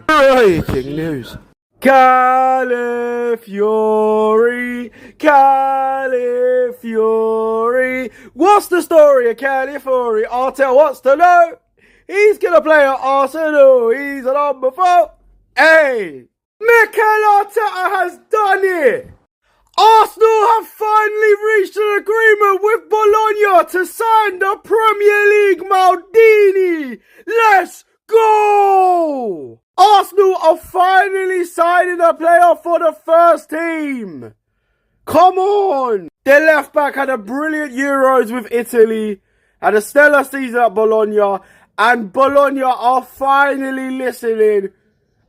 Breaking news. Calafiori, Calafiori. What's the story of Calafiori? Arteta wants to know. He's going to play at Arsenal. He's a number 4. Hey, Mikel Arteta has done it. Arsenal have finally reached an agreement with Bologna to sign the Premier League Maldini. Let's go! Arsenal are finally signing a player for the first team. Come on! Their left back had a brilliant Euros with Italy, had a stellar season at Bologna, and Bologna are finally listening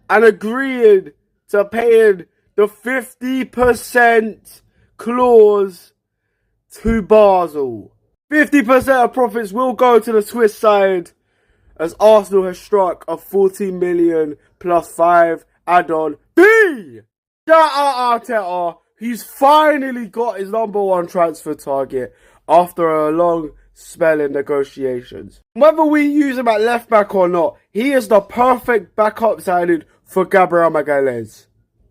and agreeing to paying the 50% clause to Basel. 50% of profits will go to the Swiss side, as Arsenal has struck a 40 million plus 5 add-on fee. Shout out Arteta, he's finally got his number 1 transfer target after a long spell in negotiations. Whether we use him at left back or not, he is the perfect backup signing for Gabriel Magalhaes.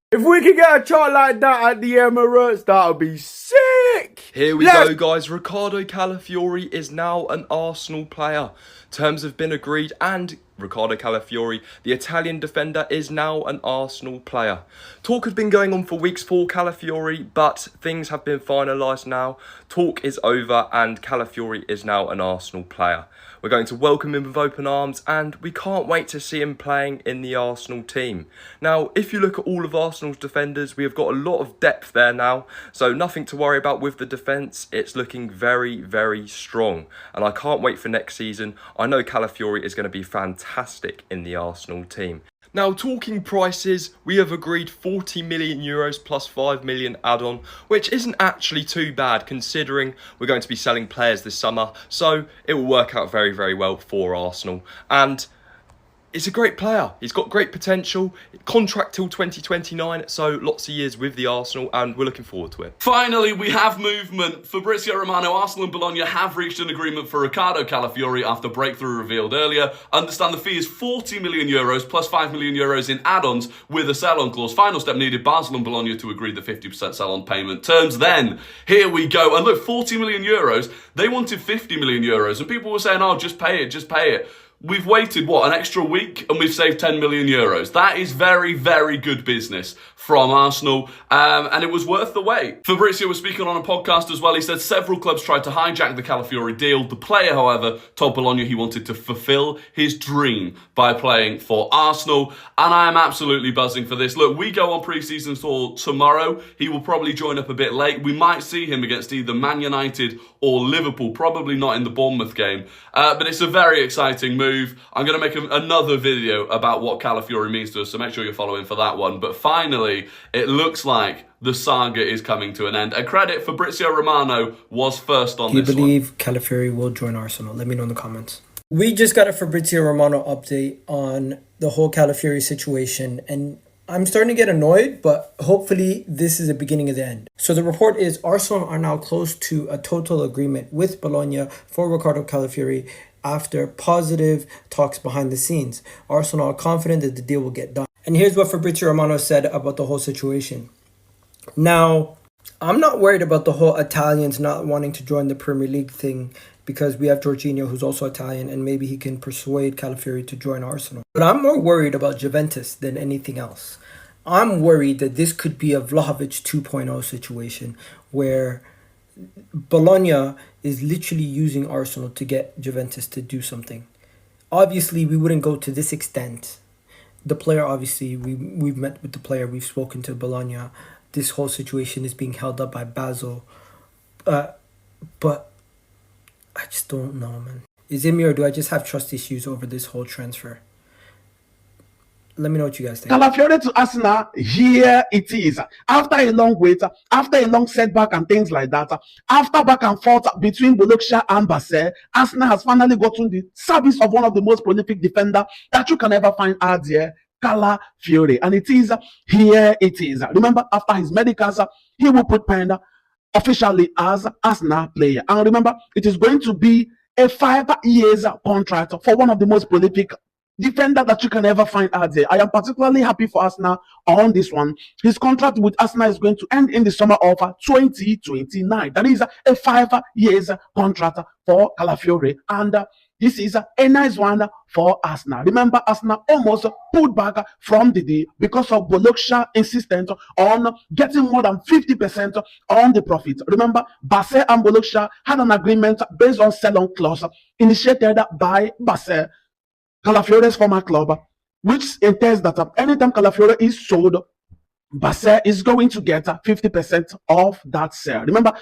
If we can get a chart like that at the Emirates, that would be sick! Here we go, guys. Riccardo Calafiori is now an Arsenal player. Terms have been agreed and Riccardo Calafiori, the Italian defender, is now an Arsenal player. Talk has been going on for weeks for Calafiori, but things have been finalised now. Talk is over and Calafiori is now an Arsenal player. We're going to welcome him with open arms and we can't wait to see him playing in the Arsenal team. Now, if you look at all of Arsenal's defenders, we have got a lot of depth there now, so nothing to worry about with the defence. It's looking very, very strong and I can't wait for next season. I know Calafiori is going to be fantastic in the Arsenal team. Now, talking prices, we have agreed 40 million euros plus 5 million add-on, which isn't actually too bad considering we're going to be selling players this summer, so it will work out very, very well for Arsenal. And he's a great player. He's got great potential. Contract till 2029, so lots of years with the Arsenal, and we're looking forward to it. Finally, we have movement. Fabrizio Romano, Arsenal and Bologna have reached an agreement for Riccardo Calafiori after breakthrough revealed earlier. Understand the fee is 40 million euros plus 5 million euros in add-ons with a sell-on clause. Final step needed, Basel and Bologna to agree the 50% sell-on payment terms. Then, here we go. And look, 40 million euros, they wanted 50 million euros. And people were saying, oh, just pay it, just pay it. We've waited, an extra week and we've saved 10 million euros. That is very, very good business from Arsenal, and it was worth the wait. Fabrizio was speaking on a podcast as well. He said several clubs tried to hijack the Calafiori deal. The player, however, told Bologna he wanted to fulfill his dream by playing for Arsenal, and I am absolutely buzzing for this. Look, we go on pre-season tour tomorrow. He will probably join up a bit late. We might see him against either Man United or Liverpool, probably not in the Bournemouth game, but it's a very exciting move. I'm going to make another video about what Calafiori means to us, so make sure you're following for that one. But finally, it looks like the saga is coming to an end. A credit, Fabrizio Romano was first on this one. Do you believe Calafiori will join Arsenal? Let me know in the comments. We just got a Fabrizio Romano update on the whole Calafiori situation, and I'm starting to get annoyed, but hopefully this is the beginning of the end. So the report is Arsenal are now close to a total agreement with Bologna for Riccardo Calafiori after positive talks behind the scenes. Arsenal are confident that the deal will get done. And here's what Fabrizio Romano said about the whole situation. Now, I'm not worried about the whole Italians not wanting to join the Premier League thing because we have Jorginho, who's also Italian, and maybe he can persuade Calafiori to join Arsenal. But I'm more worried about Juventus than anything else. I'm worried that this could be a Vlahovic 2.0 situation where Bologna is literally using Arsenal to get Juventus to do something. Obviously, we wouldn't go to this extent. The player, obviously, we've met with the player, we've spoken to Bologna. This whole situation is being held up by Basel. But I just don't know, man. Is it me or do I just have trust issues over this whole transfer? Let me know what you guys think. Calafiori to Arsenal, here it is. After a long wait, after a long setback and things like that, after back and forth between Bologna and Basel, Arsenal has finally gotten the service of one of the most prolific defenders that you can ever find out there, Calafiori. And it is, here it is. Remember, after his medicals, he will put pen officially as Arsenal player. And remember, it is going to be a 5 years contract for one of the most prolific defender that you can ever find out there. I am particularly happy for Arsenal on this one. His contract with Arsenal is going to end in the summer of 2029. That is a 5 years contract for Calafiori, and this is a nice one for Arsenal. Remember, Arsenal almost pulled back from the deal because of Bologna insistent on getting more than 50% on the profit. Remember, Basel and Bologna had an agreement based on sell-on clause initiated by Basel, Calafiori's former club, which entails that anytime Calafiori is sold, Basel is going to get 50% of that sale. Remember,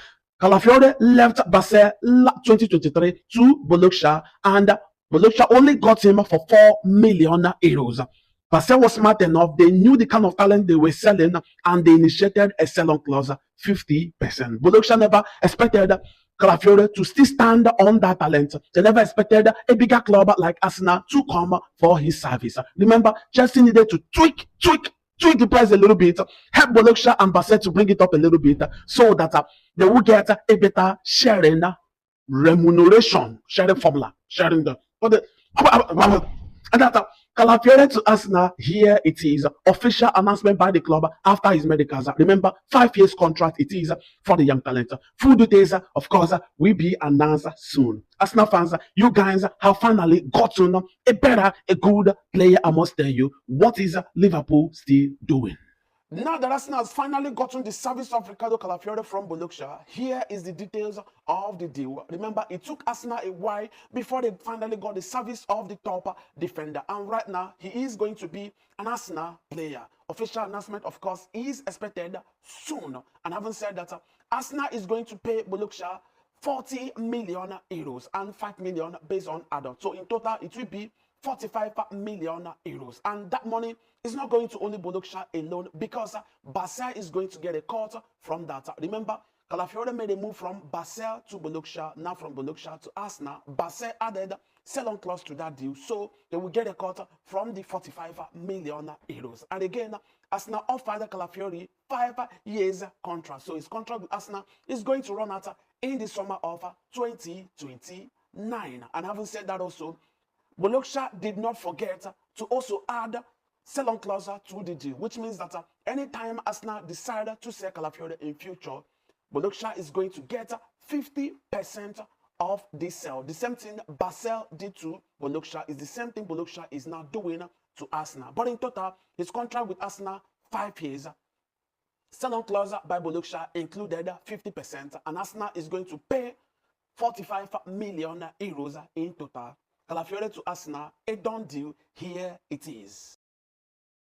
Calafiori left Basel 2023 to Bologna, and Bologna only got him for 4 million euros. Basel was smart enough, they knew the kind of talent they were selling, and they initiated a sell-on clause 50%. Bologna never expected Calafiori to still stand on that talent. They never expected a bigger club like Arsenal to come for his service. Remember, Chelsea needed to tweak the price a little bit, help Bologna and Basel to bring it up a little bit so that they will get a better sharing remuneration, sharing formula, sharing the and that Calafiori to Arsenal. Here it is, official announcement by the club after his medicals. Remember, 5 years contract it is for the young talent. Full details, of course, will be announced soon. Arsenal fans, you guys have finally gotten a good player. I must tell you, what is Liverpool still doing? Now that Arsenal has finally gotten the service of Riccardo Calafiori from Bologna, here is the details of the deal. Remember, it took Arsenal a while before they finally got the service of the top defender. And right now, he is going to be an Arsenal player. Official announcement, of course, is expected soon. And having said that, Arsenal is going to pay Bologna 40 million euros and 5 million based on add-on. So in total, it will be 45 million euros, and that money is not going to only Bologna alone, because Basel is going to get a cut from that. Remember, Calafiori made a move from Basel to Bologna, now from Bologna to Arsenal. Basel added sell-on clause to that deal, so they will get a cut from the 45 million euros. And again, Arsenal offered Calafiori 5 years contract, so his contract with Arsenal is going to run out in the summer of 2029. And having said that, also Bologna did not forget to also add sell-on clause to the deal, which means that anytime Arsenal decide to sell Calafiori in future, Bologna is going to get 50% of this sale. The same thing Basel did to Bologna is the same thing Bologna is now doing to Arsenal. But in total, his contract with Arsenal, 5 years. Sell-on clause by Bologna included 50%, and Arsenal is going to pay 45 million euros in total. Calafiori to Arsenal, a done deal. Here it is.